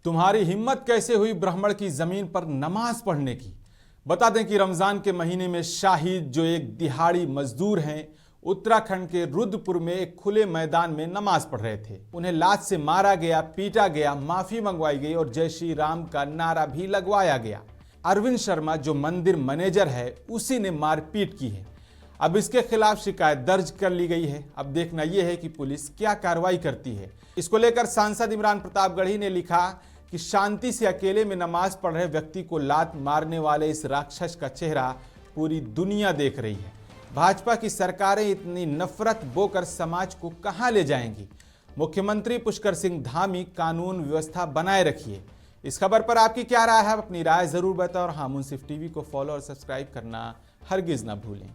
तुम्हारी हिम्मत कैसे हुई ब्राह्मण की जमीन पर नमाज पढ़ने की। बता दें कि रमजान के महीने में शाहिद जो एक दिहाड़ी मजदूर हैं, उत्तराखंड के रुद्रपुर में एक खुले मैदान में नमाज पढ़ रहे थे। उन्हें लात से मारा गया, पीटा गया, माफी मंगवाई गई और जय श्री राम का नारा भी लगवाया गया। अरविंद शर्मा जो मंदिर मैनेजर है, उसी ने मारपीट की है। अब इसके खिलाफ शिकायत दर्ज कर ली गई है। अब देखना यह है कि पुलिस क्या कार्रवाई करती है। इसको लेकर सांसद इमरान प्रतापगढ़ी ने लिखा कि शांति से अकेले में नमाज पढ़ रहे व्यक्ति को लात मारने वाले इस राक्षस का चेहरा पूरी दुनिया देख रही है। भाजपा की सरकारें इतनी नफरत बोकर समाज को कहां ले जाएंगी। मुख्यमंत्री पुष्कर सिंह धामी कानून व्यवस्था बनाए रखिए। इस खबर पर आपकी क्या राय है? अपनी राय जरूर बताएं और हाँ, मुंसिफ टीवी को फॉलो और सब्सक्राइब करना हरगिज ना भूलें।